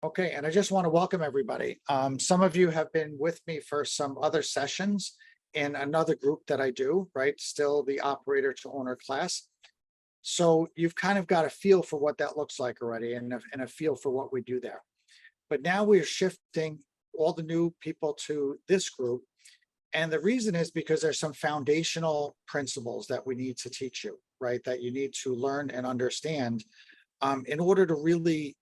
Okay, and I just want to welcome everybody. Some of you have been with me for some other sessions in another group that I do, right? Still the operator to owner class. So you've kind of got a feel for what that looks like already and a feel for what we do there. But now we're shifting all the new people to this group. And the reason is because there's some foundational principles that we need to teach you, right? That you need to learn and understand in order to really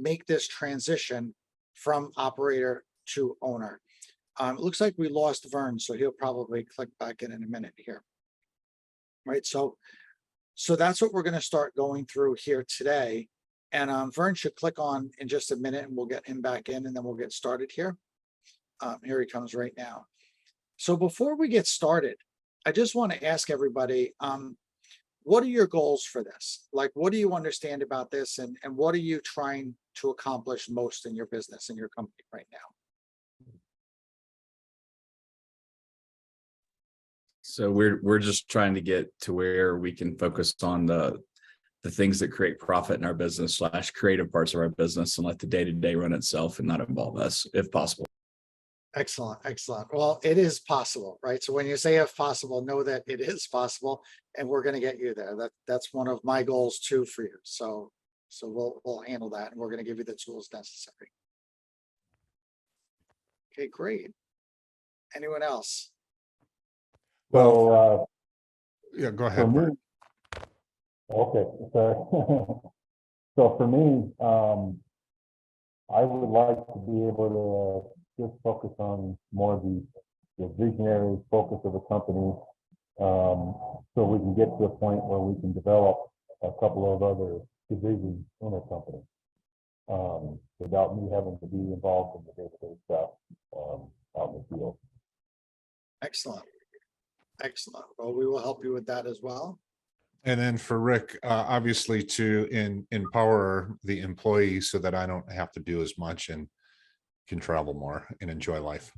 make this transition from operator to owner. It looks like we lost Vern, so he'll probably click back in a minute here. Right, so that's what we're going to start going through here today. And Vern should click on in just a minute and we'll get him back in and then we'll get started here. Here he comes right now. So before we get started, I just want to ask everybody, what are your goals for this? Like, what do you understand about this and what are you trying to accomplish most in your business, in your company right now? So we're just trying to get to where we can focus on the things that create profit in our business / creative parts of our business and let the day-to-day run itself and not involve us if possible. Excellent, excellent. Well, it is possible, right? So when you say if possible, know that it is possible and we're going to get you there. That's one of my goals too for you. So we'll handle that and we're going to give you the tools necessary. Okay, great. Anyone else? Well, Yeah, go for ahead, me, Mark. okay, sorry. So for me, I would like to be able to just focus on more of the visionary focus of the company, so we can get to a point where we can develop a couple of other divisions in a company, without me having to be involved in the day-to-day stuff, out in the field. Excellent. Excellent. Well, we will help you with that as well. And then for Rick, obviously to empower the employees so that I don't have to do as much and can travel more and enjoy life.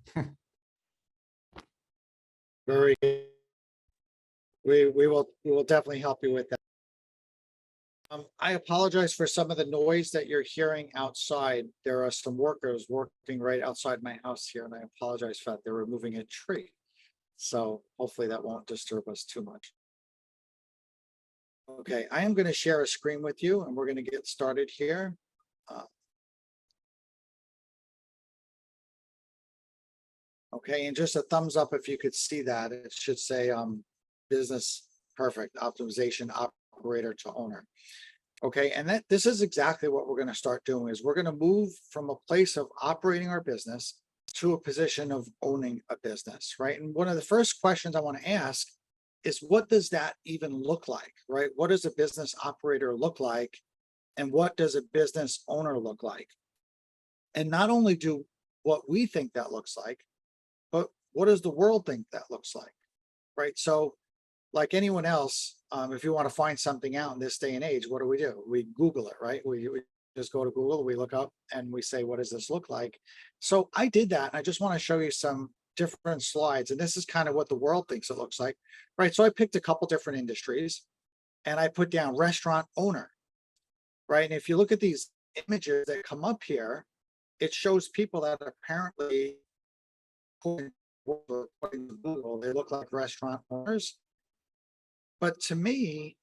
Very good. We will definitely help you with that. I apologize for some of the noise that you're hearing outside. There are some workers working right outside my house here, and I apologize for that. They're removing a tree. So hopefully that won't disturb us too much. Okay, I am going to share a screen with you and we're going to get started here. Okay, and just a thumbs up if you could see that. It should say business perfect optimization operator to owner. Okay, and this is exactly what we're going to start doing is we're going to move from a place of operating our business to a position of owning a business, right? And one of the first questions I want to ask is what does that even look like, right? What does a business operator look like? And what does a business owner look like? And not only do what we think that looks like, but what does the world think that looks like, right? So like anyone else, if you want to find something out in this day and age, what do? We Google it, right? We just go to Google, we look up and we say, what does this look like? So I did that. And I just want to show you some different slides. And this is kind of what the world thinks it looks like, right? So I picked a couple different industries and I put down restaurant owner, right? And if you look at these images that come up here, it shows people that apparently, according to Google, they look like restaurant owners. But to me,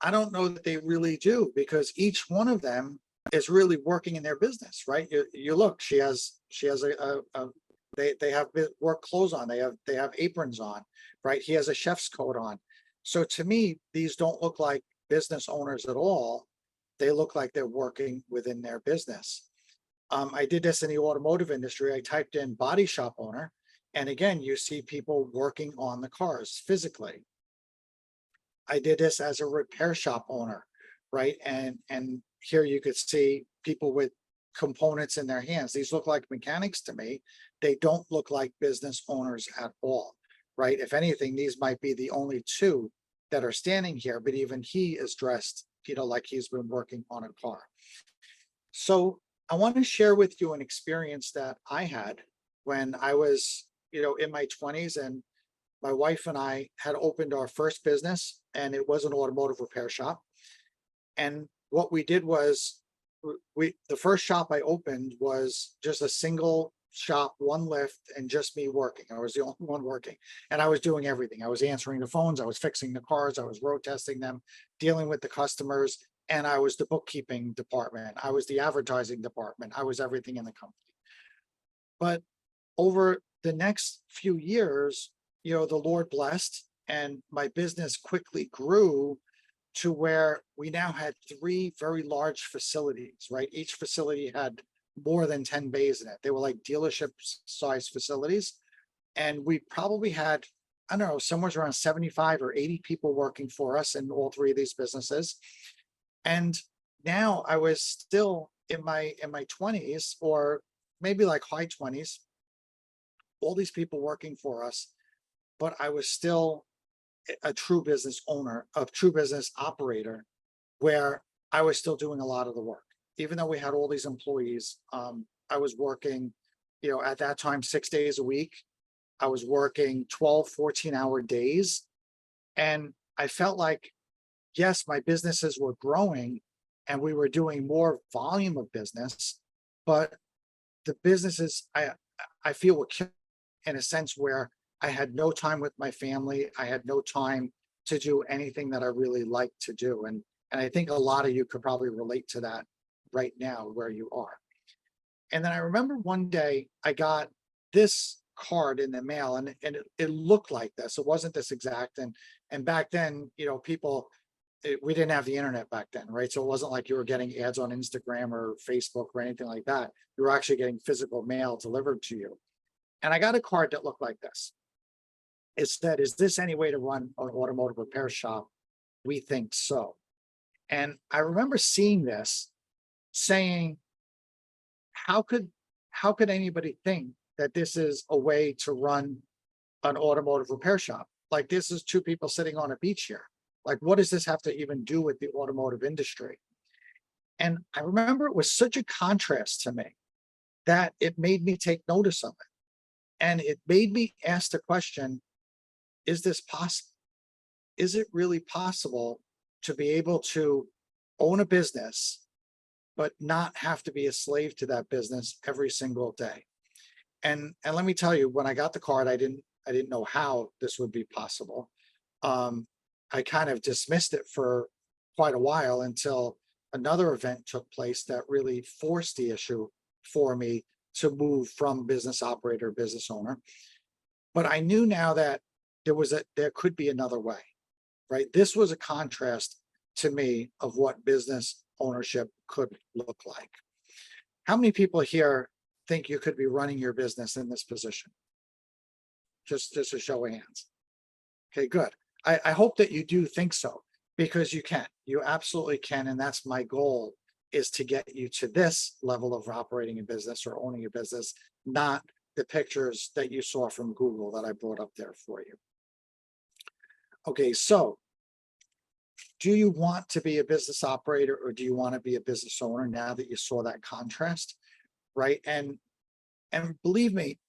I don't know that they really do because each one of them is really working in their business, right? You look, she has they have work clothes on, they have aprons on, right? He has a chef's coat on. So to me, these don't look like business owners at all. They look like they're working within their business. I did this in the automotive industry. I typed in body shop owner, and again, you see people working on the cars physically. I did this as a repair shop owner, right? And here you could see people with components in their hands. These look like mechanics to me. They don't look like business owners at all, right? If anything, these might be the only two that are standing here, but even he is dressed, like he's been working on a car. So I want to share with you an experience that I had when I was, in my 20s, and my wife and I had opened our first business, and it was an automotive repair shop. And what we did was the first shop I opened was just a single shop, one lift, and just me working. I was the only one working. And I was doing everything. I was answering the phones, I was fixing the cars, I was road testing them, dealing with the customers, and I was the bookkeeping department. I was the advertising department. I was everything in the company. But over the next few years, the Lord blessed and my business quickly grew to where we now had 3 very large facilities, right? Each facility had more than 10 bays in it. They were like dealership size facilities. And we probably had, I don't know, somewhere around 75 or 80 people working for us in all 3 of these businesses. And now I was still in my 20s, or maybe like high 20s, all these people working for us, but I was still a true business owner, a true business operator, where I was still doing a lot of the work. Even though we had all these employees, I was working, at that time, 6 days a week. I was working 12, 14-hour days. And I felt like, yes, my businesses were growing and we were doing more volume of business, but the businesses I feel were killing in a sense where I had no time with my family. I had no time to do anything that I really like to do. And I think a lot of you could probably relate to that right now where you are. And then I remember one day I got this card in the mail, and it looked like this. It wasn't this exact. And back then, people, we didn't have the internet back then, right? So it wasn't like you were getting ads on Instagram or Facebook or anything like that. You were actually getting physical mail delivered to you. And I got a card that looked like this. It said, "Is this any way to run an automotive repair shop? We think so." And I remember seeing this, saying, how could anybody think that this is a way to run an automotive repair shop? Like, this is 2 people sitting on a beach here. Like, what does this have to even do with the automotive industry? And I remember it was such a contrast to me that it made me take notice of it. And it made me ask the question, is this possible? Is it really possible to be able to own a business, but not have to be a slave to that business every single day? And let me tell you, when I got the card, I didn't know how this would be possible. I kind of dismissed it for quite a while until another event took place that really forced the issue for me to move from business operator, business owner. But I knew now that there could be another way, right? This was a contrast to me of what business ownership could look like. How many people here think you could be running your business in this position? Just a show of hands. Okay, good. I hope that you do think so, because you can. You absolutely can. And that's my goal, is to get you to this level of operating a business or owning a business, not the pictures that you saw from Google that I brought up there for you. Okay, so do you want to be a business operator, or do you want to be a business owner now that you saw that contrast, right? And believe me,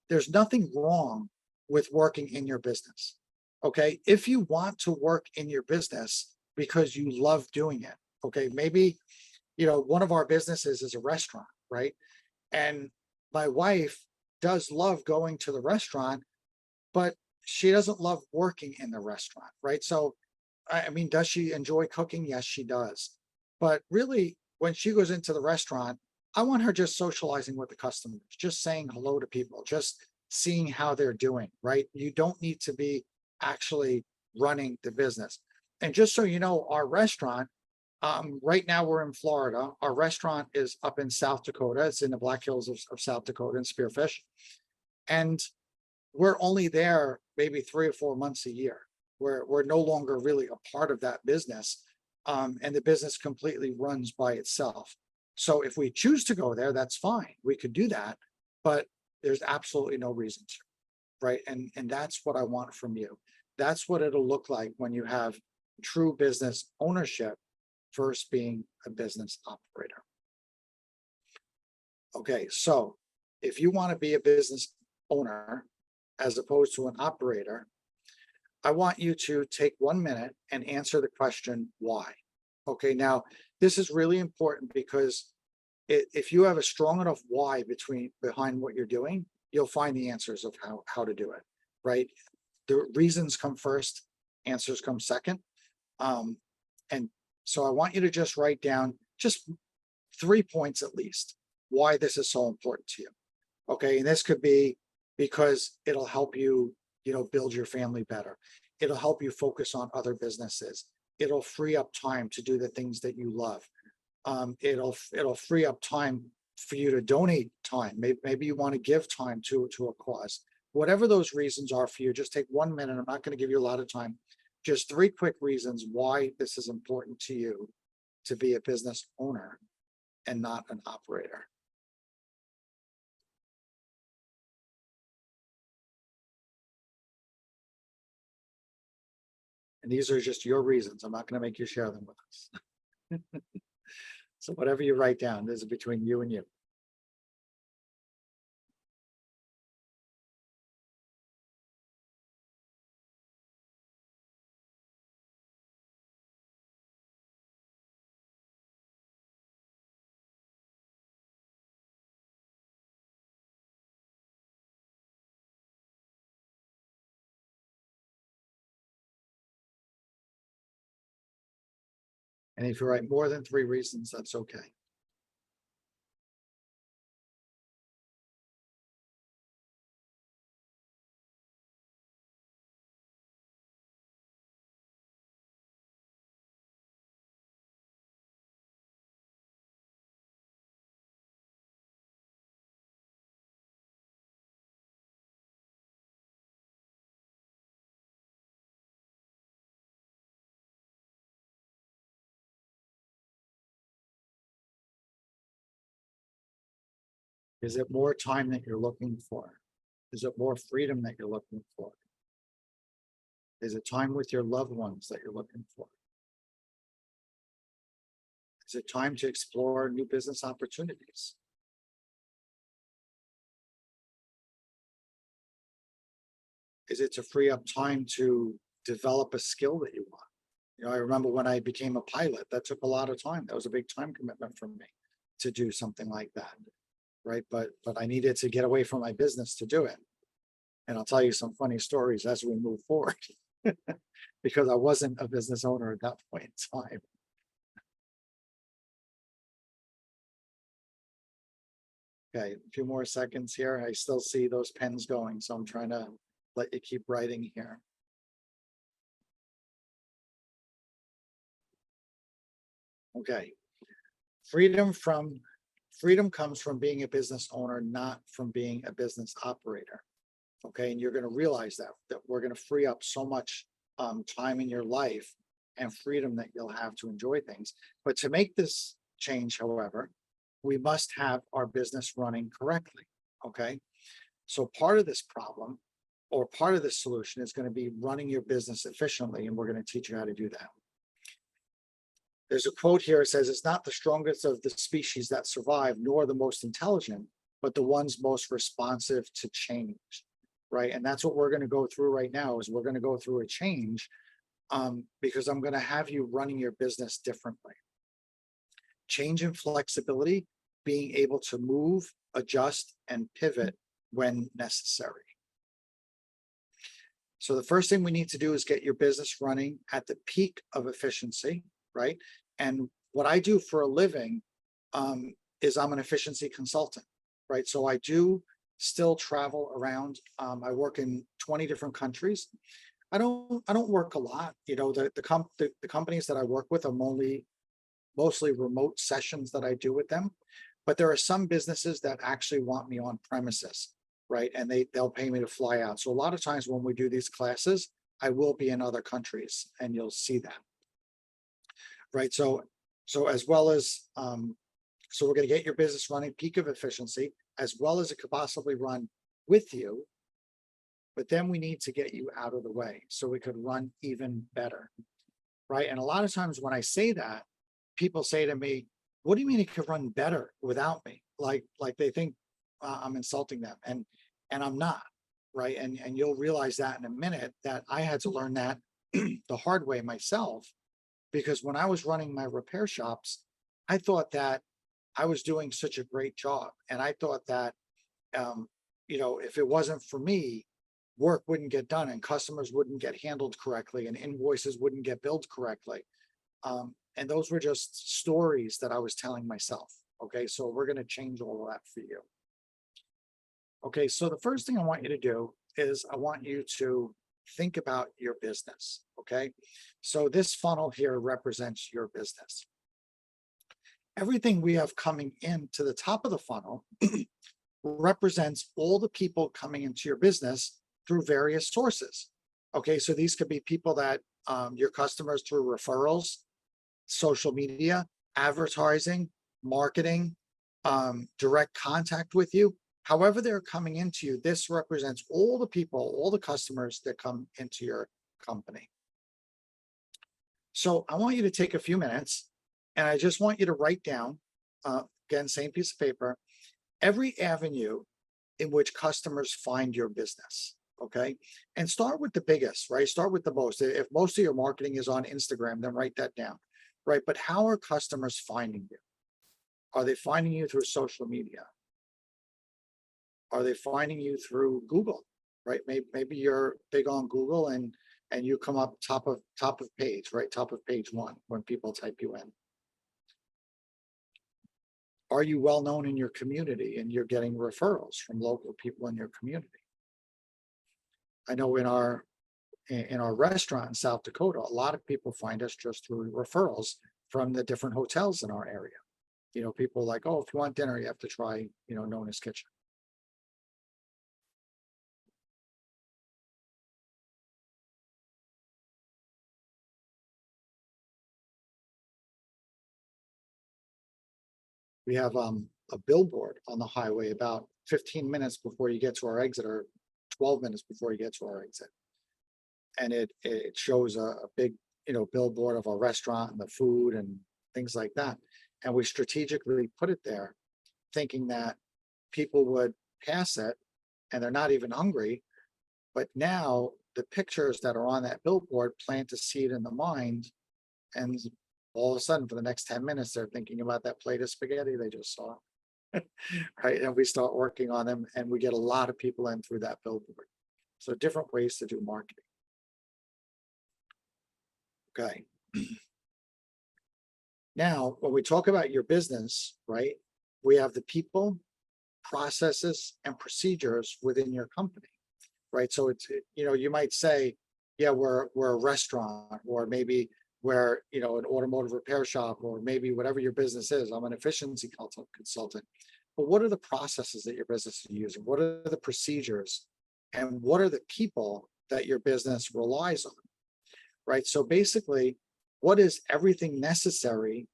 there's nothing wrong with working in your business. Okay, if you want to work in your business because you love doing it, okay, maybe, one of our businesses is a restaurant, right? And my wife does love going to the restaurant, but she doesn't love working in the restaurant, right? So, I mean, does she enjoy cooking? Yes, she does. But really, when she goes into the restaurant, I want her just socializing with the customers, just saying hello to people, just seeing how they're doing, right? You don't need to be actually running the business. And just so you know, our restaurant, right now we're in Florida. Our restaurant is up in South Dakota. It's in the Black Hills of South Dakota in Spearfish. And we're only there maybe 3 or 4 months a year. We're no longer really a part of that business. And the business completely runs by itself. So if we choose to go there, that's fine. We could do that, but there's absolutely no reason to, right? And that's what I want from you. That's what it'll look like when you have true business ownership versus being a business operator. Okay, so if you want to be a business owner as opposed to an operator, I want you to take 1 minute and answer the question, why? Okay, now, this is really important because if you have a strong enough why behind what you're doing, you'll find the answers of how to do it, right? The reasons come first, answers come second. And so I want you to just write down just 3 points at least, why this is so important to you. Okay, and this could be because it'll help you, build your family better. It'll help you focus on other businesses. It'll free up time to do the things that you love. It'll free up time for you to donate time. Maybe you want to give time to a cause. Whatever those reasons are for you, just take 1 minute. I'm not going to give you a lot of time. Just 3 quick reasons why this is important to you to be a business owner and not an operator. And these are just your reasons. I'm not going to make you share them with us. So whatever you write down, this is between you and you. And if you write more than 3 reasons, that's okay. Is it more time that you're looking for? Is it more freedom that you're looking for? Is it time with your loved ones that you're looking for? Is it time to explore new business opportunities? Is it to free up time to develop a skill that you want? I remember when I became a pilot, that took a lot of time. That was a big time commitment for me to do something like that. Right. But I needed to get away from my business to do it. And I'll tell you some funny stories as we move forward because I wasn't a business owner at that point in time. Okay, a few more seconds here. I still see those pens going, so I'm trying to let you keep writing here. Okay. Freedom comes from being a business owner, not from being a business operator. Okay, and you're going to realize that we're going to free up so much time in your life and freedom that you'll have to enjoy things. But to make this change, however, we must have our business running correctly. Okay, so part of this problem or part of this solution is going to be running your business efficiently, and we're going to teach you how to do that. There's a quote here. It says, "It's not the strongest of the species that survive, nor the most intelligent, but the ones most responsive to change." Right. And that's what we're going to go through right now is we're going to go through a change because I'm going to have you running your business differently. Change and flexibility, being able to move, adjust, and pivot when necessary. So the first thing we need to do is get your business running at the peak of efficiency, right? And what I do for a living is I'm an efficiency consultant, right? So I do still travel around. I work in 20 different countries. I don't work a lot. The companies that I work with are mostly remote sessions that I do with them. But there are some businesses that actually want me on premises, right? And they'll pay me to fly out. So a lot of times when we do these classes, I will be in other countries and you'll see that. Right. So as well as so we're going to get your business running peak of efficiency as well as it could possibly run with you. But then we need to get you out of the way so we could run even better. Right. And a lot of times when I say that, people say to me, "What do you mean it could run better without me?" Like they think I'm insulting them, and I'm not. Right. And you'll realize that in a minute that I had to learn that the hard way myself. because when I was running my repair shops, I thought that I was doing such a great job. And I thought that, if it wasn't for me, work wouldn't get done and customers wouldn't get handled correctly and invoices wouldn't get billed correctly. And those were just stories that I was telling myself. Okay, so we're going to change all of that for you. Okay, so the first thing I want you to do is I want you to think about your business. Okay, so this funnel here represents your business. Everything we have coming into the top of the funnel represents all the people coming into your business through various sources. Okay, so these could be people that your customers through referrals, social media, advertising, marketing, direct contact with you. However they're coming into you, this represents all the people, all the customers that come into your company. So I want you to take a few minutes and I just want you to write down, again, same piece of paper, every avenue in which customers find your business. Okay, and start with the biggest, right? Start with the most. If most of your marketing is on Instagram, then write that down, right? But how are customers finding you? Are they finding you through social media? Are they finding you through Google, right? Maybe you're big on Google and you come up top of page, right? Top of page 1 when people type you in. Are you well known in your community and you're getting referrals from local people in your community? I know in our restaurant in South Dakota, a lot of people find us just through referrals from the different hotels in our area. People like, oh, if you want dinner, you have to try, Nona's Kitchen. We have a billboard on the highway about 15 minutes before you get to our exit, or 12 minutes before you get to our exit. And it shows a big, billboard of our restaurant and the food and things like that. And we strategically put it there thinking that people would pass it and they're not even hungry. But now the pictures that are on that billboard plant a seed in the mind. And all of a sudden, for the next 10 minutes, they're thinking about that plate of spaghetti they just saw. Right. And we start working on them and we get a lot of people in through that billboard. So different ways to do marketing. Okay. Now, when we talk about your business, right, we have the people, processes, and procedures within your company, right? So it's, you might say, yeah, we're a restaurant, or maybe we're, an automotive repair shop, or maybe whatever your business is. I'm an efficiency consultant. But what are the processes that your business is using? What are the procedures? And what are the people that your business relies on? Right. So basically, what is everything necessary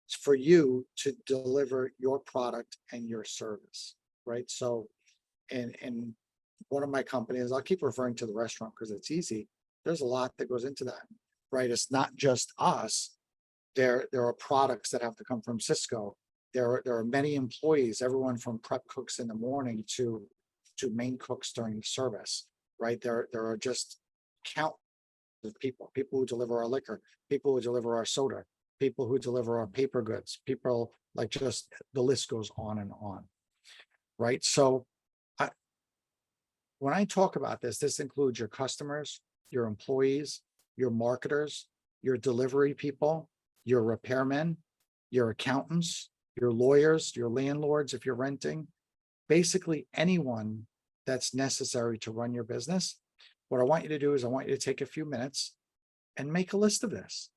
for you to deliver your product and your service? Right. So in one of my companies, I'll keep referring to the restaurant because it's easy. There's a lot that goes into that. Right. It's not just us. There are products that have to come from Cisco. There are many employees, everyone from prep cooks in the morning to main cooks during the service. Right. There are just countless of people who deliver our liquor, people who deliver our soda, people who deliver our paper goods, people like, just the list goes on and on. Right. So when I talk about this includes your customers, your employees, your marketers, your delivery people, your repairmen, your accountants, your lawyers, your landlords, if you're renting, basically anyone that's necessary to run your business. What I want you to do is I want you to take a few minutes and make a list of this.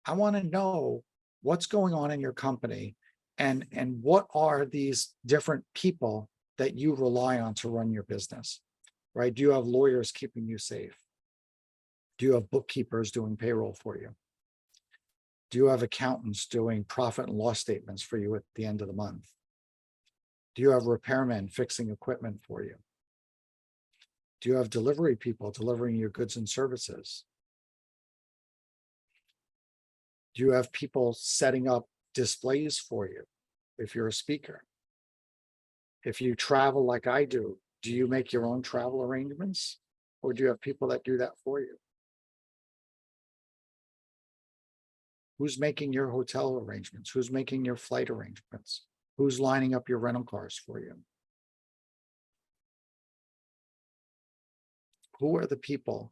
I want to know what's going on in your company and what are these different people that you rely on to run your business, right? Do you have lawyers keeping you safe? Do you have bookkeepers doing payroll for you? Do you have accountants doing profit and loss statements for you at the end of the month? Do you have repairmen fixing equipment for you? Do you have delivery people delivering your goods and services? Do you have people setting up displays for you if you're a speaker? If you travel like I do you make your own travel arrangements, or do you have people that do that for you? Who's making your hotel arrangements? Who's making your flight arrangements? Who's lining up your rental cars for you? Who are the people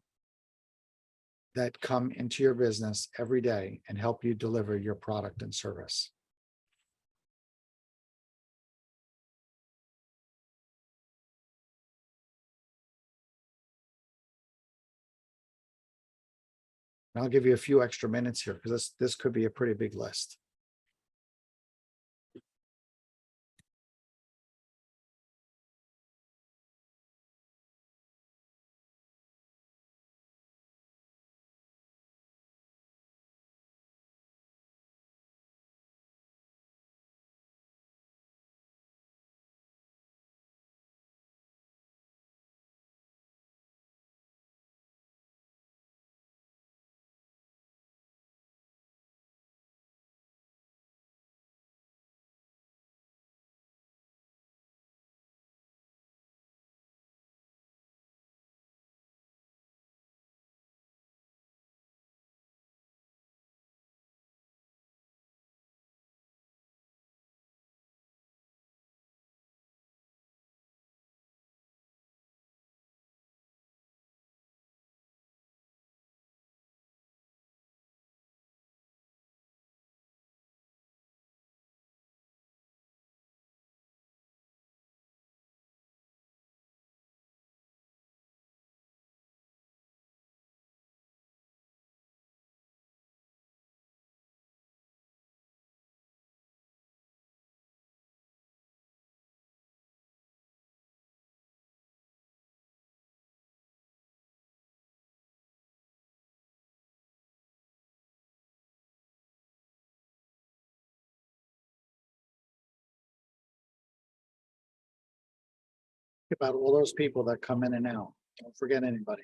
that come into your business every day and help you deliver your product and service? And I'll give you a few extra minutes here because this could be a pretty big list. About all those people that come in and out. Don't forget anybody.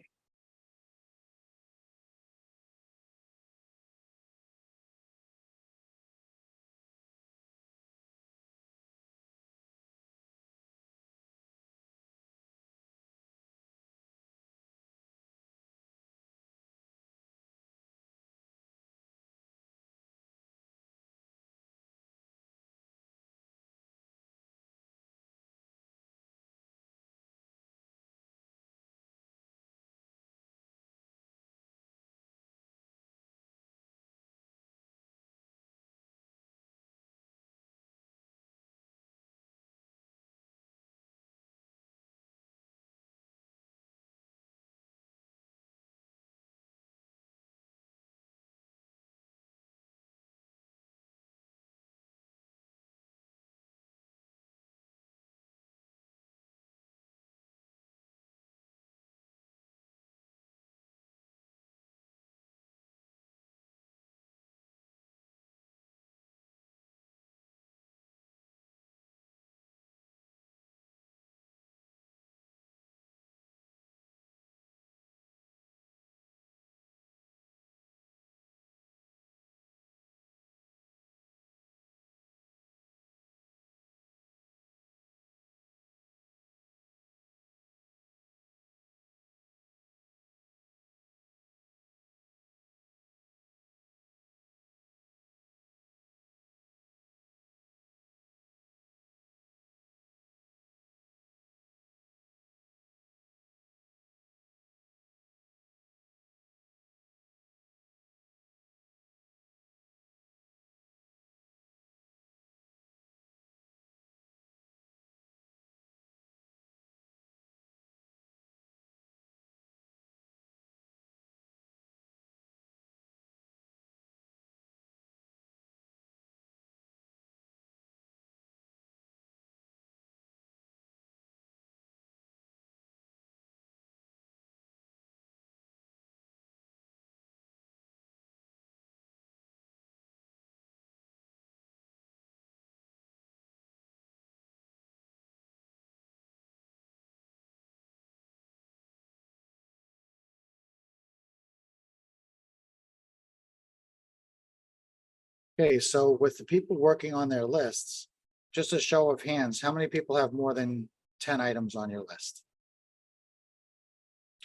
Okay, so with the people working on their lists, just a show of hands, how many people have more than 10 items on your list?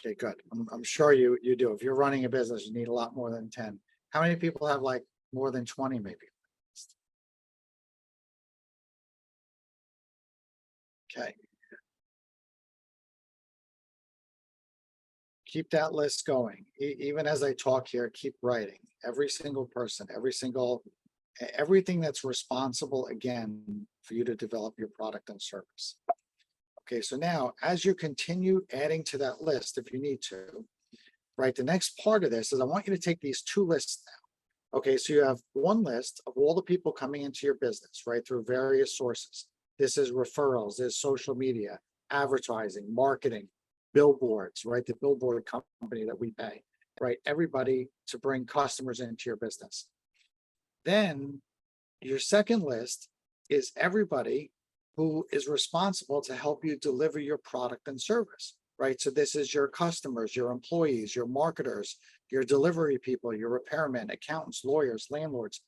Okay, good. I'm sure you do. If you're running a business, you need a lot more than 10. How many people have like more than 20 maybe. Okay. Keep that list going. Even as I talk here, keep writing. Every single person, everything that's responsible again for you to develop your product and service. Okay, so now as you continue adding to that list, if you need to, right, the next part of this is I want you to take these two lists now. Okay, so you have one list of all the people coming into your business, right, through various sources. This is referrals, there's social media, advertising, marketing, billboards, right, the billboard company that we pay, right, everybody to bring customers into your business. Then your second list is everybody who is responsible to help you deliver your product and service, right? So this is your customers, your employees, your marketers, your delivery people, your repairmen, accountants, lawyers, landlords,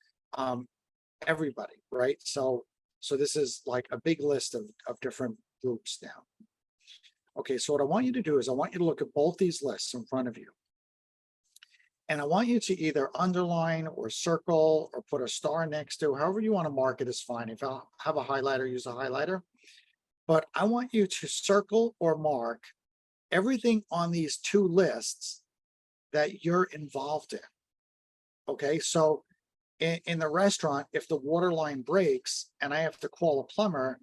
everybody, right? So this is like a big list of different groups now. Okay, so what I want you to do is I want you to look at both these lists in front of you. And I want you to either underline or circle or put a star next to, however you want to mark it is fine. If I have a highlighter, use a highlighter. But I want you to circle or mark everything on these two lists that you're involved in. Okay, so in the restaurant, if the water line breaks and I have to call a plumber,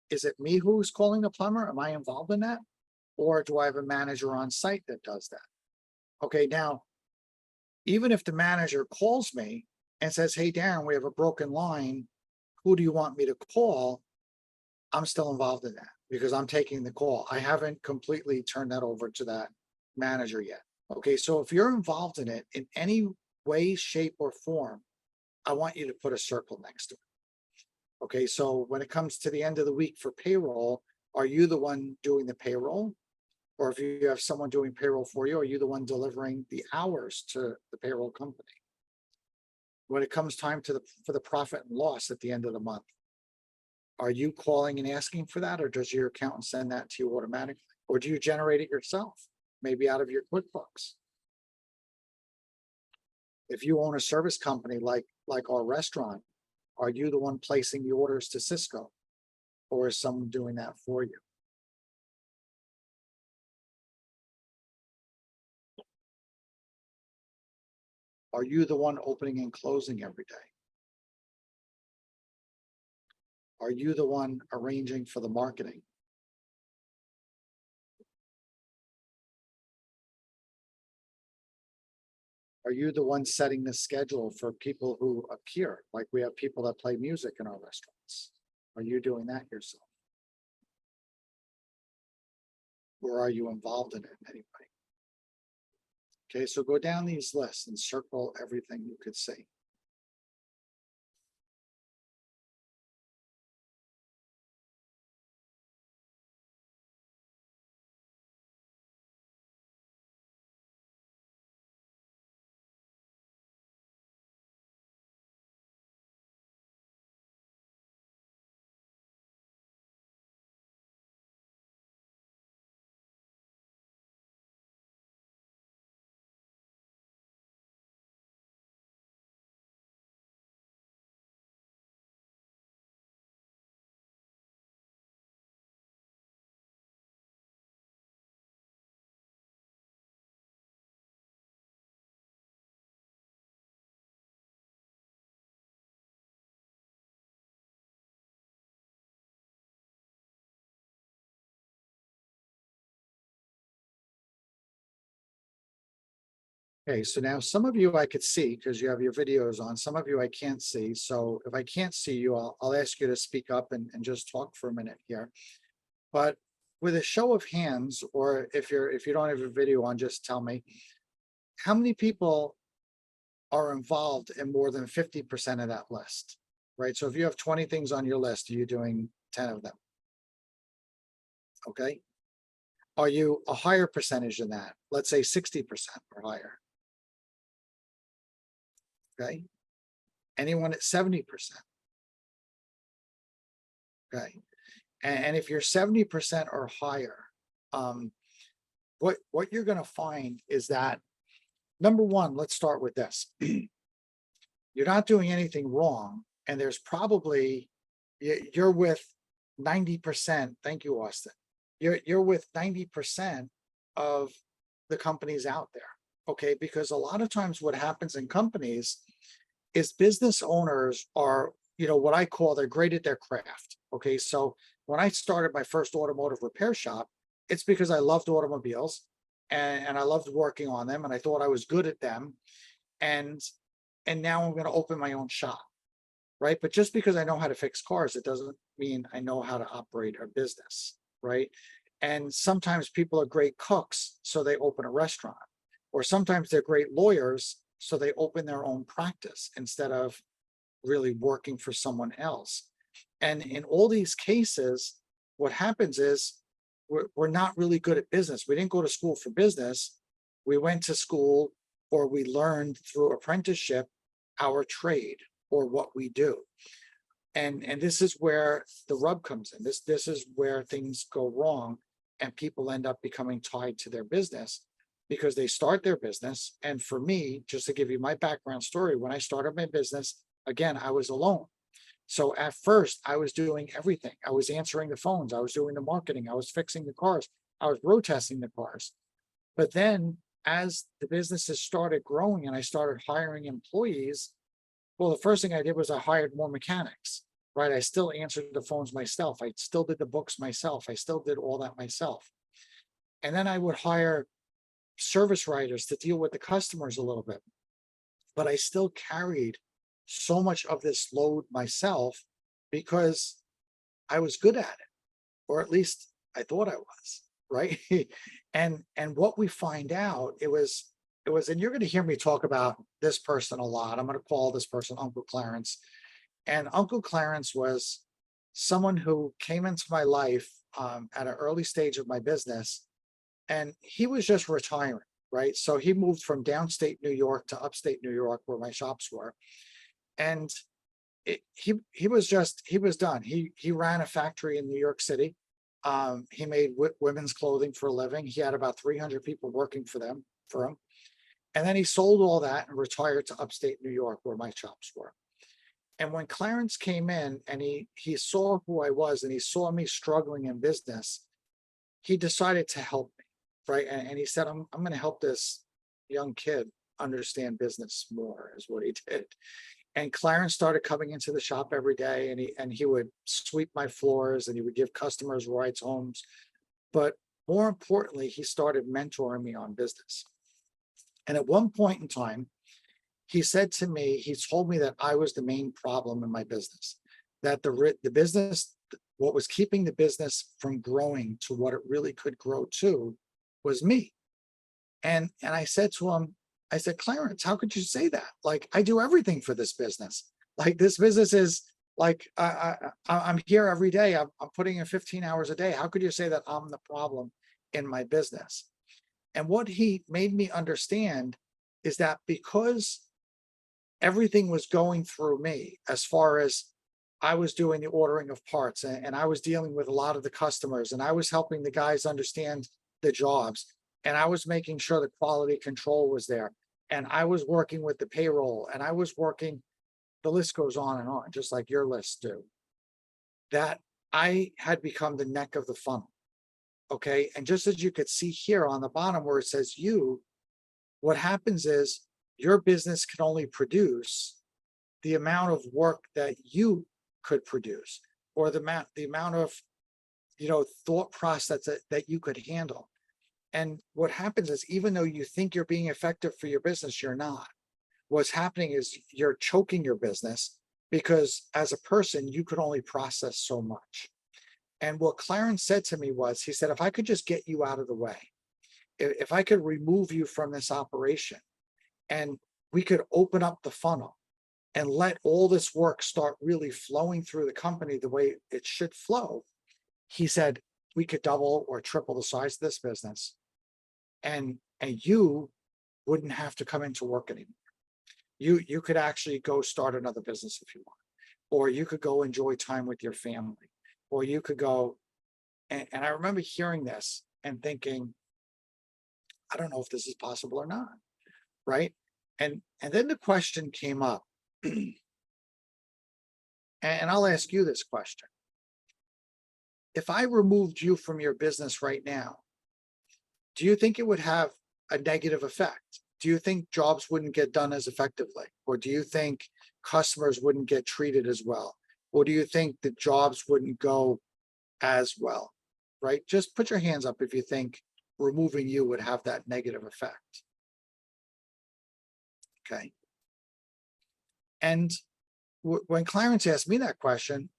is it me who's calling the plumber? Am I involved in that? Or do I have a manager on site that does that? Okay, now, even if the manager calls me and says, hey, Darren, we have a broken line, who do you want me to call? I'm still involved in that because I'm taking the call. I haven't completely turned that over to that manager yet. Okay, so if you're involved in it in any way, shape, or form, I want you to put a circle next to it. Okay, so when it comes to the end of the week for payroll, are you the one doing the payroll? Or if you have someone doing payroll for you, are you the one delivering the hours to the payroll company? When it comes time for the profit and loss at the end of the month, are you calling and asking for that, or does your accountant send that to you automatically? Or do you generate it yourself, maybe out of your QuickBooks? If you own a service company like our restaurant, are you the one placing the orders to Cisco? Or is someone doing that for you? Are you the one opening and closing every day? Are you the one arranging for the marketing? Are you the one setting the schedule for people who appear? Like we have people that play music in our restaurants. Are you doing that yourself? Or are you involved in it anyway? Okay, so go down these lists and circle everything you could see. Okay, so now some of you I could see because you have your videos on. Some of you I can't see. So if I can't see you, I'll ask you to speak up and just talk for a minute here. But with a show of hands, or if you don't have your video on, just tell me, how many people are involved in more than 50% of that list, right? So if you have 20 things on your list, are you doing 10 of them? Okay. Are you a higher percentage than that? Let's say 60% or higher. Okay. Anyone at 70%? Okay. And if you're 70% or higher, what you're going to find is that, number one, let's start with this. you're not doing anything wrong. And there's probably, you're with 90%. Thank you, Austin. You're with 90% of the companies out there. Okay, because a lot of times what happens in companies is business owners are, what I call, they're great at their craft. Okay, so when I started my first automotive repair shop, it's because I loved automobiles and I loved working on them and I thought I was good at them. And now I'm going to open my own shop, right? But just because I know how to fix cars, it doesn't mean I know how to operate a business, right? And sometimes people are great cooks, so they open a restaurant. Or sometimes they're great lawyers, so they open their own practice instead of really working for someone else. And in all these cases, what happens is we're not really good at business. We didn't go to school for business. We went to school, or we learned through apprenticeship our trade or what we do. And this is where the rub comes in. This is where things go wrong and people end up becoming tied to their business because they start their business. And for me, just to give you my background story, when I started my business, again, I was alone. So at first I was doing everything. I was answering the phones. I was doing the marketing. I was fixing the cars. I was road testing the cars. But then as the businesses started growing and I started hiring employees, well, the first thing I did was I hired more mechanics, right? I still answered the phones myself. I still did the books myself. I still did all that myself. And then I would hire service writers to deal with the customers a little bit. But I still carried so much of this load myself because I was good at it, or at least I thought I was, right? and what we find out, it was, and you're going to hear me talk about this person a lot. I'm going to call this person Uncle Clarence. And Uncle Clarence was someone who came into my life at an early stage of my business, and he was just retiring, right? So he moved from downstate New York to upstate New York, where my shops were, and he was done. He ran a factory in New York City. He made women's clothing for a living. He had about 300 people working for him. And then he sold all that and retired to upstate New York, where my shops were. And when Clarence came in and he saw who I was and he saw me struggling in business, he decided to help me, right? And he said, I'm going to help this young kid understand business more, is what he did. And Clarence started coming into the shop every day, and he would sweep my floors and he would give customers rides homes. But more importantly, he started mentoring me on business. And at one point in time, he said to me, he told me that I was the main problem in my business, that the business, what was keeping the business from growing to what it really could grow to was me. And I said to him, I said, Clarence, how could you say that? Like, I do everything for this business. Like, this business is like, I'm here every day. I'm putting in 15 hours a day. How could you say that I'm the problem in my business? And what he made me understand is that because everything was going through me, as far as I was doing the ordering of parts and I was dealing with a lot of the customers and I was helping the guys understand the jobs and I was making sure the quality control was there. And I was working with the payroll and I was working, the list goes on, just like your lists do, that I had become the neck of the funnel. Okay. And just as you could see here on the bottom where it says you, what happens is your business can only produce the amount of work that you could produce, or the amount of, thought process that you could handle. And what happens is, even though you think you're being effective for your business, you're not. What's happening is you're choking your business because as a person, you could only process so much. And what Clarence said to me was, he said, if I could just get you out of the way, if I could remove you from this operation and we could open up the funnel and let all this work start really flowing through the company the way it should flow, he said, we could double or triple the size of this business. And you wouldn't have to come into work anymore. You could actually go start another business if you want, or you could go enjoy time with your family, or you could go. And I remember hearing this and thinking, I don't know if this is possible or not, right? And then the question came up, And I'll ask you this question. If I removed you from your business right now, do you think it would have a negative effect? Do you think jobs wouldn't get done as effectively? Or do you think customers wouldn't get treated as well? Or do you think the jobs wouldn't go as well? Right? Just put your hands up if you think removing you would have that negative effect. Okay. And when Clarence asked me that question,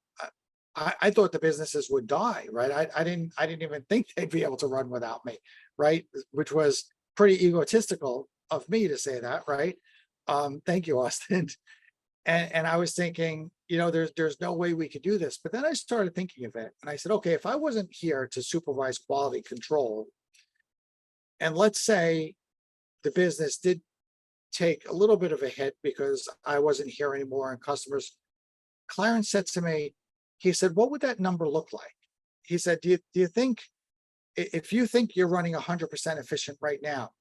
I thought the businesses would die, right? I didn't even think they'd be able to run without me, right? Which was pretty egotistical of me to say that, right? Thank you, Austin. And I was thinking, you know, there's no way we could do this. But then I started thinking of it, and I said, okay, if I wasn't here to supervise quality control, and let's say the business did take a little bit of a hit because I wasn't here anymore and customers, Clarence said to me, he said, what would that number look like? He said, do you think, if you think you're running 100% efficient right now,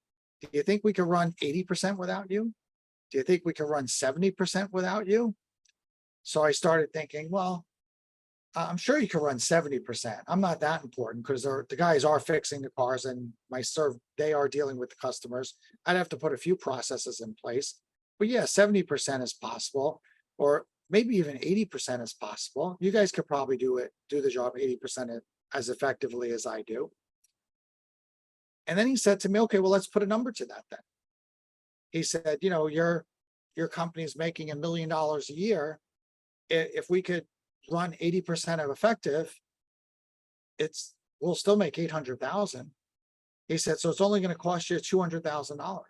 do you think we could run 80% without you? Do you think we could run 70% without you? So I started thinking, well, I'm sure you can run 70%. I'm not that important because the guys are fixing the cars and they are dealing with the customers. I'd have to put a few processes in place, but yeah, 70% is possible, or maybe even 80% is possible. You guys could probably do the job 80% as effectively as I do. And then he said to me, okay, well, let's put a number to that then. He said, you know, your company is making $1 million a year. If we could run 80% of effective, we'll still make 800,000. He said, so it's only going to cost you $200,000.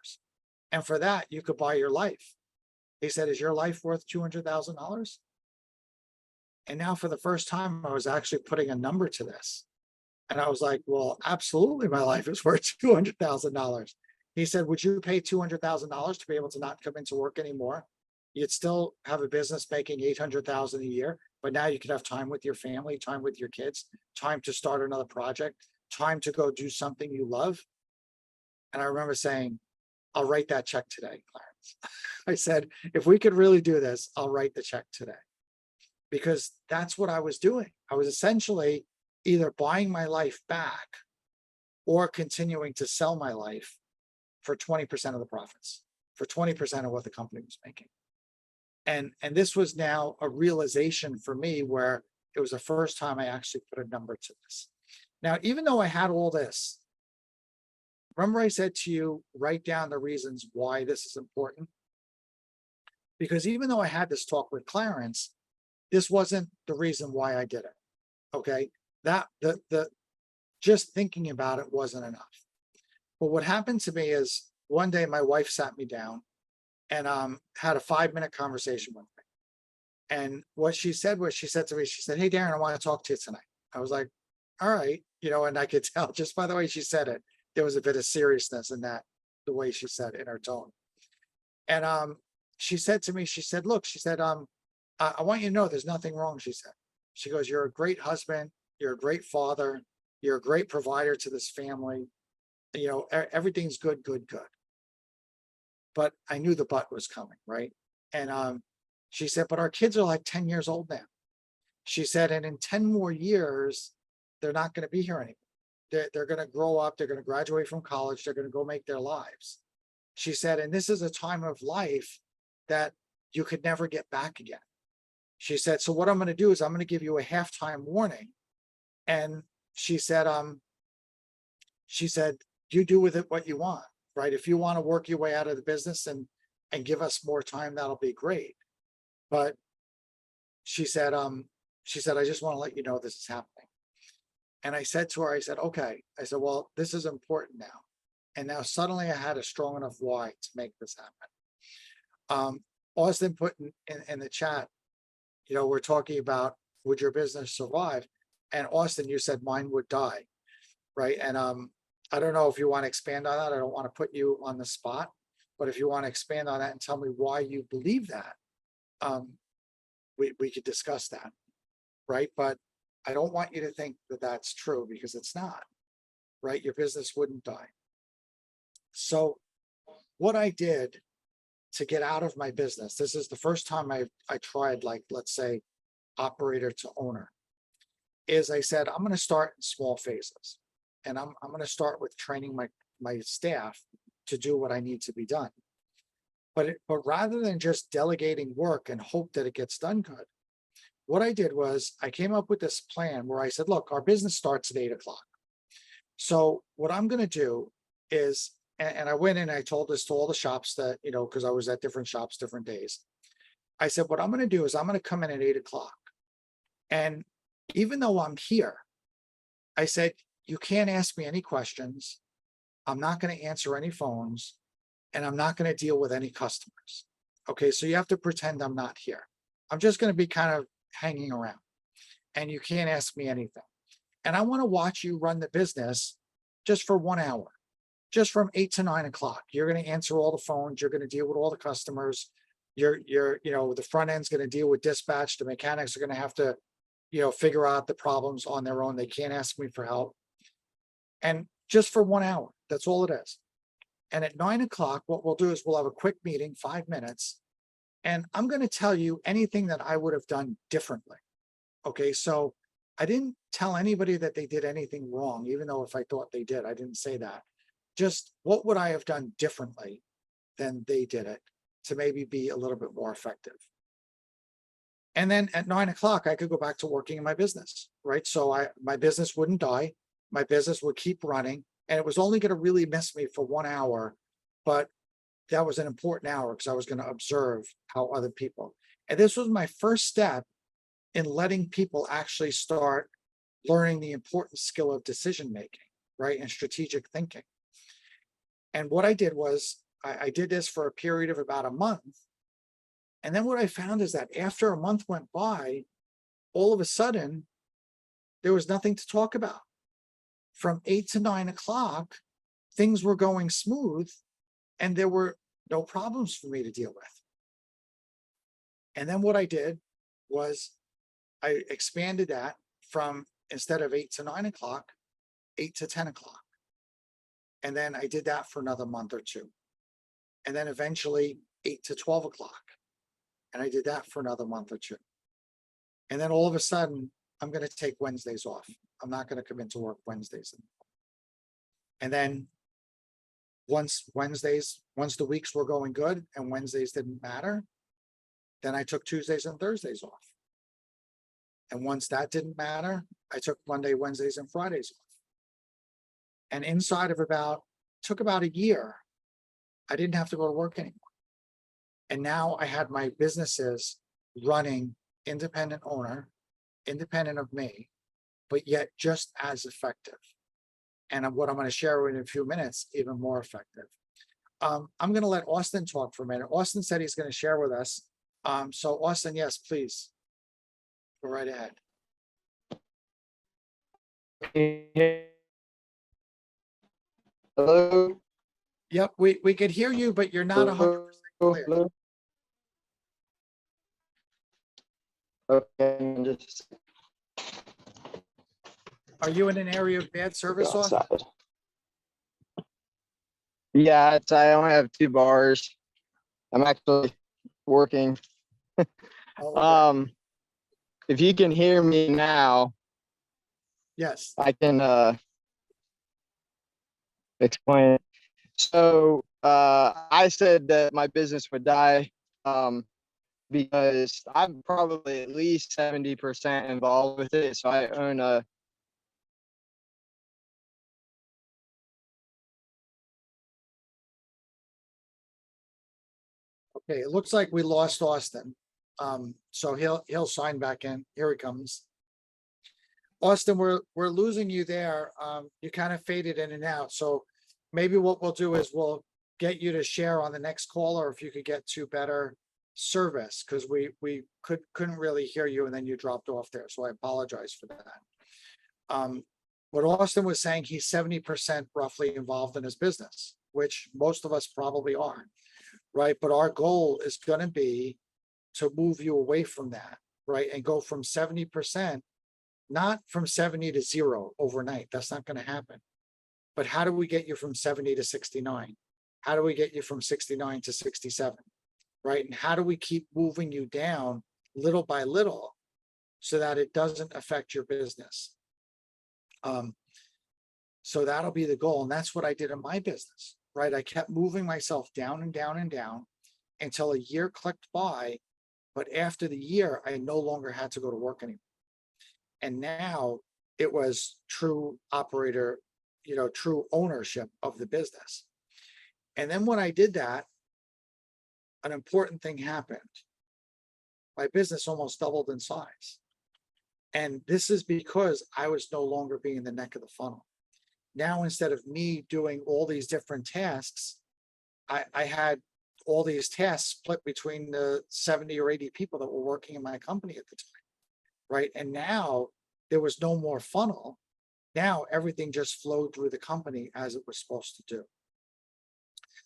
And for that, you could buy your life. He said, is your life worth $200,000? And now for the first time, I was actually putting a number to this. And I was like, well, absolutely, my life is worth $200,000. He said, would you pay $200,000 to be able to not come into work anymore? You'd still have a business making $800,000 a year, but now you could have time with your family, time with your kids, time to start another project, time to go do something you love. And I remember saying, I'll write that check today, Clarence. I said, if we could really do this, I'll write the check today. Because that's what I was doing. I was essentially either buying my life back or continuing to sell my life for 20% of the profits, for 20% of what the company was making. And this was now a realization for me where it was the first time I actually put a number to this. Now, even though I had all this, remember I said to you, write down the reasons why this is important? Because even though I had this talk with Clarence, this wasn't the reason why I did it. Okay, that the just thinking about it wasn't enough. But what happened to me is one day my wife sat me down and had a 5-minute conversation with me. And what she said was, she said to me, she said, hey, Darren, I want to talk to you tonight. I was like, all right, you know, and I could tell just by the way she said it, there was a bit of seriousness in that, the way she said it, in her tone. And she said to me, she said, look, she said, I want you to know there's nothing wrong, she said. She goes, you're a great husband, you're a great father, you're a great provider to this family. You know, everything's good, good, good. But I knew the but was coming, right? And she said, but our kids are like 10 years old now. She said, and in 10 more years, they're not going to be here anymore. They're going to grow up, they're going to graduate from college, they're going to go make their lives. She said, and this is a time of life that you could never get back again. She said, so what I'm going to do is I'm going to give you a halftime warning. And she said, you do with it what you want, right? If you want to work your way out of the business and give us more time, that'll be great. But she said, I just want to let you know this is happening. And I said to her, I said, okay. I said, well, this is important now. And now suddenly I had a strong enough why to make this happen. Austin put in the chat, you know, we're talking about, would your business survive? And Austin, you said mine would die, right? And I don't know if you want to expand on that. I don't want to put you on the spot, but if you want to expand on that and tell me why you believe that, we could discuss that, right? But I don't want you to think that that's true, because it's not, right? Your business wouldn't die. So what I did to get out of my business. This is the first time I tried, like, let's say, operator to owner. Is I said, I'm gonna start in small phases. And I'm gonna start with training my staff to do what I need to be done. But rather than just delegating work and hope that it gets done good, what I did was I came up with this plan where I said, look, our business starts at 8 o'clock. So what I'm gonna do is, and I went in and I told this to all the shops that, because I was at different shops, different days. I said, what I'm gonna do is I'm gonna come in at 8 o'clock. And even though I'm here, I said, you can't ask me any questions. I'm not gonna answer any phones, and I'm not gonna deal with any customers. Okay, so you have to pretend I'm not here. I'm just gonna be kind of hanging around, and you can't ask me anything. And I wanna watch you run the business just for 1 hour, just from 8 to 9 o'clock. You're gonna answer all the phones, you're gonna deal with all the customers. The front end's gonna deal with dispatch. The mechanics are gonna have to, figure out the problems on their own. They can't ask me for help. And just for 1 hour, that's all it is. And at 9 o'clock, what we'll do is we'll have a quick meeting, 5 minutes. And I'm gonna tell you anything that I would have done differently. Okay, so I didn't tell anybody that they did anything wrong, even though if I thought they did, I didn't say that. Just what would I have done differently than they did it to maybe be a little bit more effective. And then at 9 o'clock, I could go back to working in my business, right? So my business wouldn't die. My business would keep running, and it was only going to really miss me for 1 hour, but that was an important hour because I was going to observe how other people. And this was my first step in letting people actually start learning the important skill of decision making, right? And strategic thinking. And what I did was I did this for a period of about a month. And then what I found is that after a month went by, all of a sudden, there was nothing to talk about. From 8 to 9 o'clock, things were going smooth and there were no problems for me to deal with. And then what I did was I expanded that from, instead of 8 to 9 o'clock, 8 to 10 o'clock. And then I did that for another month or two. And then eventually 8 to 12 o'clock. And I did that for another month or two. And then all of a sudden, I'm going to take Wednesdays off. I'm not going to come into work Wednesdays. And then once the weeks were going good and Wednesdays didn't matter, then I took Tuesdays and Thursdays off. And once that didn't matter, I took Monday, Wednesdays, and Fridays off. And inside of took about a year, I didn't have to go to work anymore. And now I had my businesses running independent owner, independent of me, but yet just as effective. And what I'm going to share in a few minutes, even more effective. I'm going to let Austin talk for a minute. Austin said he's going to share with us. So Austin, yes, please. Go right ahead. Hello. Yep, we could hear you, but you're not 100% clear. Hello. Okay, just Are you in an area of bad service, go Austin? outside. Yeah, I only have 2 bars. I'm actually working. Oh, okay. If you can hear me now, Yes. I can explain. So I said that my business would die because I'm probably at least 70% involved with it. So I own a Okay, it looks like we lost Austin. So he'll sign back in. Here he comes. Austin, we're losing you there. You kind of faded in and out. So maybe what we'll do is we'll get you to share on the next call, or if you could get to better service, because we couldn't really hear you and then you dropped off there. So I apologize for that. What Austin was saying, he's 70% roughly involved in his business, which most of us probably are, right? But our goal is going to be to move you away from that, right? And go from 70%, not from 70 to 0 overnight. That's not going to happen. But how do we get you from 70 to 69? How do we get you from 69 to 67? right? And how do we keep moving you down little by little so that it doesn't affect your business? So that'll be the goal. And that's what I did in my business, right? I kept moving myself down and down and down until a year clicked by. But after the year, I no longer had to go to work anymore. And now it was true operator, true ownership of the business. And then when I did that, an important thing happened. My business almost doubled in size. And this is because I was no longer being the neck of the funnel. Now, instead of me doing all these different tasks, I had all these tasks split between the 70 or 80 people that were working in my company at the time, right? And now there was no more funnel. Now everything just flowed through the company as it was supposed to do.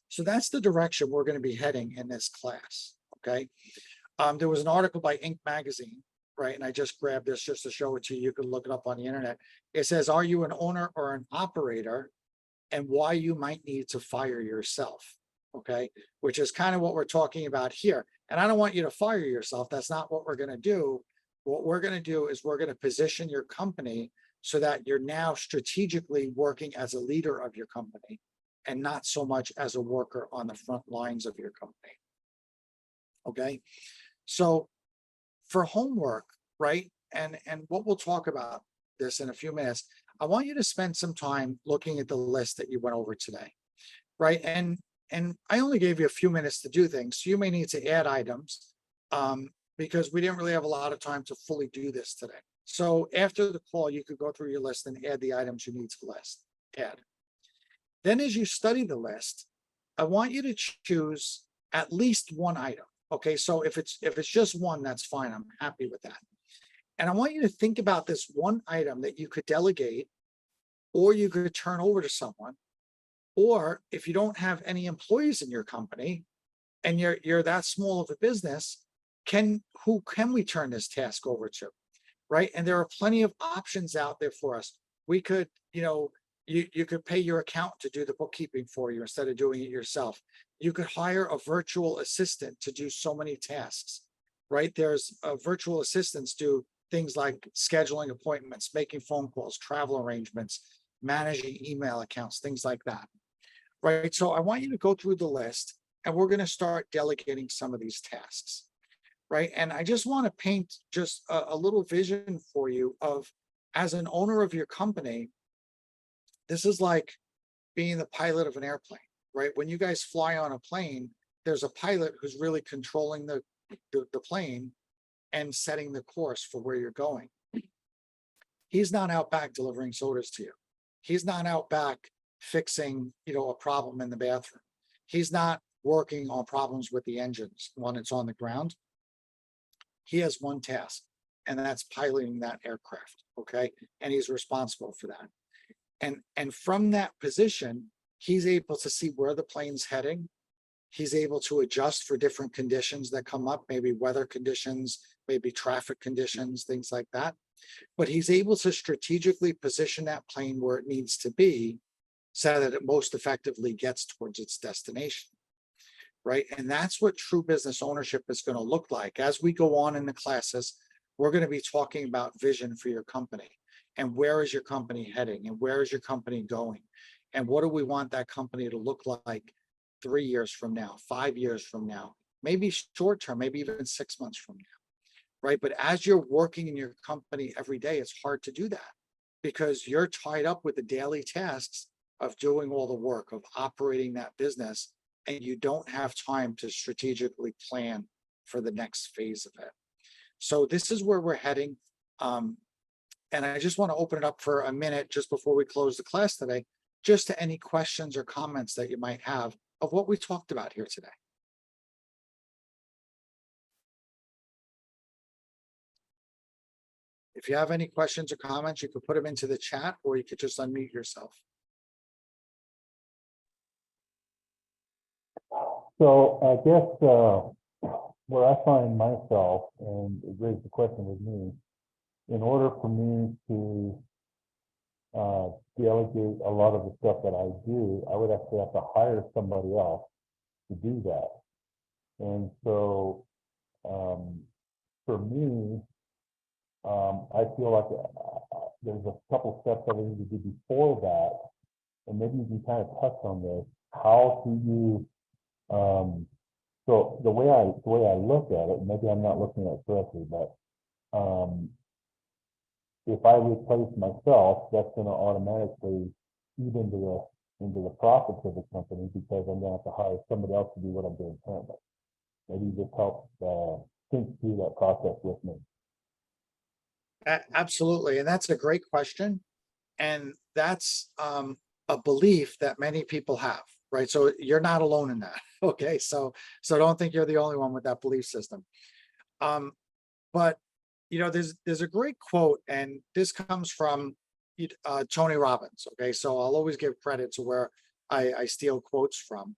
So that's the direction we're going to be heading in this class, okay? There was an article by Inc. magazine, right? And I just grabbed this just to show it to you. You can look it up on the internet. It says, are you an owner or an operator, and why you might need to fire yourself, okay? Which is kind of what we're talking about here. And I don't want you to fire yourself. That's not what we're going to do. What we're going to do is we're going to position your company so that you're now strategically working as a leader of your company and not so much as a worker on the front lines of your company. Okay, so for homework, right? And what we'll talk about this in a few minutes, I want you to spend some time looking at the list that you went over today, right? And I only gave you a few minutes to do things. So you may need to add items because we didn't really have a lot of time to fully do this today. So after the call, you could go through your list and add the items you need to add. Then as you study the list, I want you to choose at least one item. Okay, so if it's just one, that's fine. I'm happy with that. And I want you to think about this one item that you could delegate, or you could turn over to someone, or if you don't have any employees in your company and you're that small of a business, who can we turn this task over to, right? And there are plenty of options out there for us. We could, you could pay your accountant to do the bookkeeping for you instead of doing it yourself. You could hire a virtual assistant to do so many tasks, right? There's virtual assistants do things like scheduling appointments, making phone calls, travel arrangements, managing email accounts, things like that, right? So I want you to go through the list and we're going to start delegating some of these tasks, right? And I just want to paint just a little vision for you of, as an owner of your company, this is like being the pilot of an airplane, right? When you guys fly on a plane, there's a pilot who's really controlling the plane and setting the course for where you're going. He's not out back delivering sodas to you. He's not out back fixing, a problem in the bathroom. He's not working on problems with the engines when it's on the ground. He has one task, and that's piloting that aircraft, okay? And he's responsible for that. And from that position, he's able to see where the plane's heading. He's able to adjust for different conditions that come up, maybe weather conditions, maybe traffic conditions, things like that. But he's able to strategically position that plane where it needs to be so that it most effectively gets towards its destination, right? And that's what true business ownership is going to look like. As we go on in the classes, we're going to be talking about vision for your company. And where is your company heading? And where is your company going? And what do we want that company to look like 3 years from now, 5 years from now, maybe short term, maybe even 6 months from now, right? But as you're working in your company every day, it's hard to do that because you're tied up with the daily tasks of doing all the work, of operating that business, and you don't have time to strategically plan for the next phase of it. So this is where we're heading. And I just want to open it up for a minute just before we close the class today, just to any questions or comments that you might have of what we talked about here today. If you have any questions or comments, you could put them into the chat, or you could just unmute yourself. So I guess where I find myself, and it raised the question with me, in order for me to delegate a lot of the stuff that I do, I would actually have to hire somebody else to do that. And so, for me, I feel like there's a couple steps that we need to do before that. And maybe you can kind of touch on this. How do you, so the way I look at it, maybe I'm not looking at it correctly, but if I replace myself, that's going to automatically eat into the profits of the company, because I'm going to have to hire somebody else to do what I'm doing currently. Maybe you just help think through that process with me. Absolutely, and that's a great question. And that's a belief that many people have, right? So you're not alone in that. Okay, so don't think you're the only one with that belief system. But you know, there's a great quote, and this comes from Tony Robbins. Okay, so I'll always give credit to where I steal quotes from.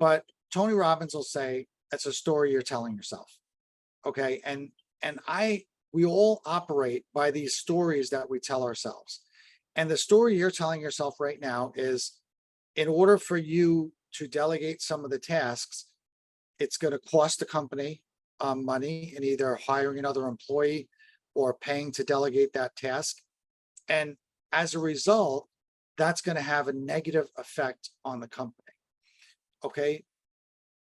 But Tony Robbins will say, "That's a story you're telling yourself." Okay, and we all operate by these stories that we tell ourselves. And the story you're telling yourself right now is, in order for you to delegate some of the tasks, it's going to cost the company money in either hiring another employee or paying to delegate that task. And as a result, that's going to have a negative effect on the company. Okay.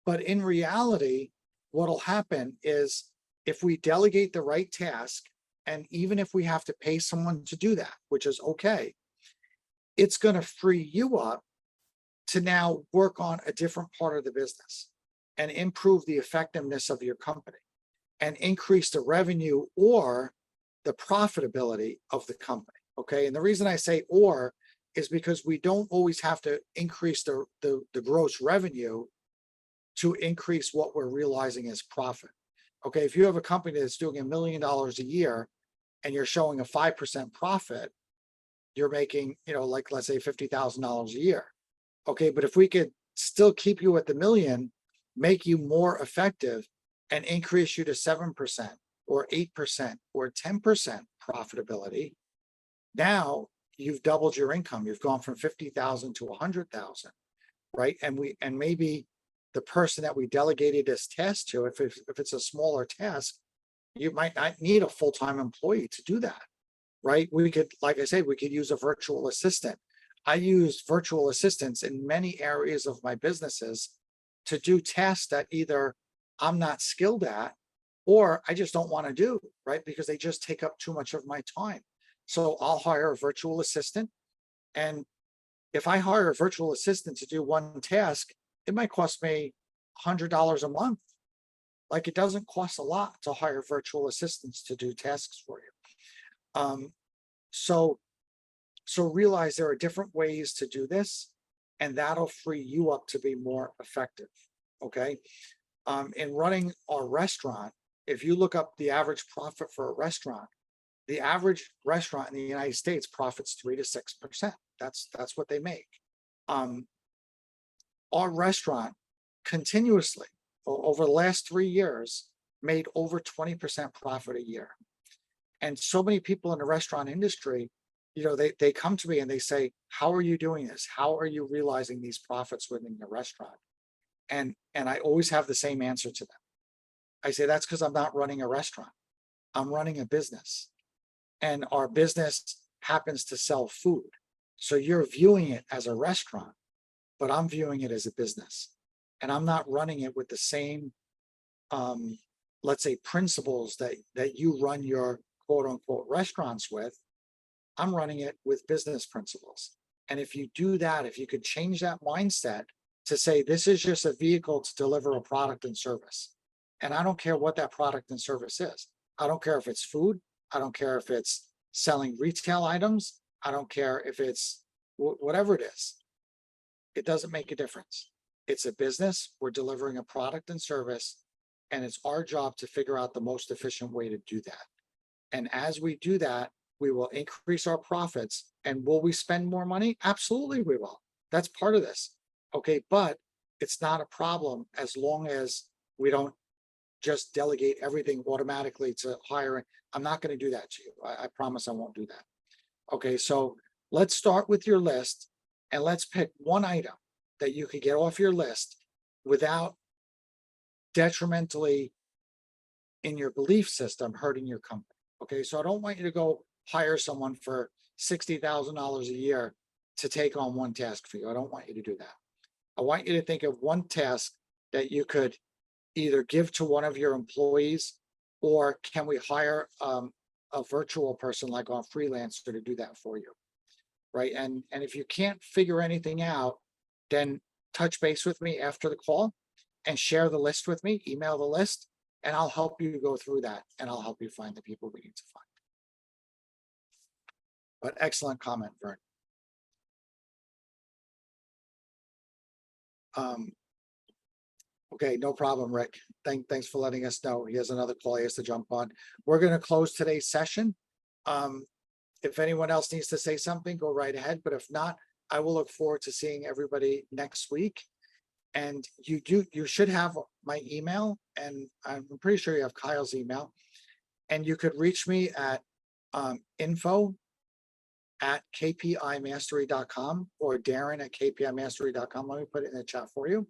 But in reality, what'll happen is, if we delegate the right task, and even if we have to pay someone to do that, which is okay, it's going to free you up to now work on a different part of the business and improve the effectiveness of your company and increase the revenue or the profitability of the company. Okay. And the reason I say or is because we don't always have to increase the gross revenue to increase what we're realizing as profit. Okay. If you have a company that's doing $1 million a year and you're showing a 5% profit, you're making, like, let's say $50,000 a year. Okay. But if we could still keep you at the million, make you more effective, and increase you to 7% or 8% or 10% profitability, now you've doubled your income. You've gone from 50,000 to 100,000, right? And maybe the person that we delegated this task to, if it's a smaller task, you might not need a full-time employee to do that, right? We could, like I said, we could use a virtual assistant. I use virtual assistants in many areas of my businesses to do tasks that either I'm not skilled at or I just don't want to do, right? Because they just take up too much of my time. So I'll hire a virtual assistant. And if I hire a virtual assistant to do one task, it might cost me $100 a month. Like, it doesn't cost a lot to hire virtual assistants to do tasks for you. So realize there are different ways to do this, and that'll free you up to be more effective. Okay. In running our restaurant, if you look up the average profit for a restaurant, the average restaurant in the United States profits 3 to 6%. That's what they make. Our restaurant continuously over the last 3 years made over 20% profit a year. And so many people in the restaurant industry, they come to me and they say, "How are you doing this? How are you realizing these profits within your restaurant?" And I always have the same answer to them. I say, "That's because I'm not running a restaurant. I'm running a business. And our business happens to sell food. So you're viewing it as a restaurant, but I'm viewing it as a business. And I'm not running it with the same, let's say, principles that you run your quote unquote restaurants with. I'm running it with business principles." And if you do that, if you could change that mindset to say, this is just a vehicle to deliver a product and service. And I don't care what that product and service is. I don't care if it's food. I don't care if it's selling retail items. I don't care if it's whatever it is. It doesn't make a difference. It's a business. We're delivering a product and service, and it's our job to figure out the most efficient way to do that. And as we do that, we will increase our profits. And will we spend more money? Absolutely, we will. That's part of this. Okay, but it's not a problem as long as we don't just delegate everything automatically to hiring. I'm not going to do that to you. I promise I won't do that. Okay, so let's start with your list, and let's pick one item that you could get off your list without detrimentally in your belief system, hurting your company. Okay, so I don't want you to go hire someone for $60,000 a year to take on one task for you. I don't want you to do that. I want you to think of one task that you could either give to one of your employees, or can we hire a virtual person like on Freelancer to do that for you, right? And if you can't figure anything out, then touch base with me after the call and share the list with me, email the list, and I'll help you go through that, and I'll help you find the people we need to find. But excellent comment, Vern. Okay, no problem, Rick. Thanks for letting us know. He has another call he has to jump on. We're gonna close today's session. If anyone else needs to say something, go right ahead, but if not, I will look forward to seeing everybody next week. And you should have my email, and I'm pretty sure you have Kyle's email. And you could reach me at info@kpimastery.com or Darren@kpimastery.com. Let me put it in the chat for you.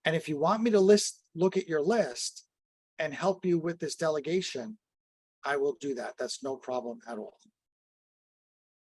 And if you want me to look at your list and help you with this delegation, I will do that. That's no problem at all.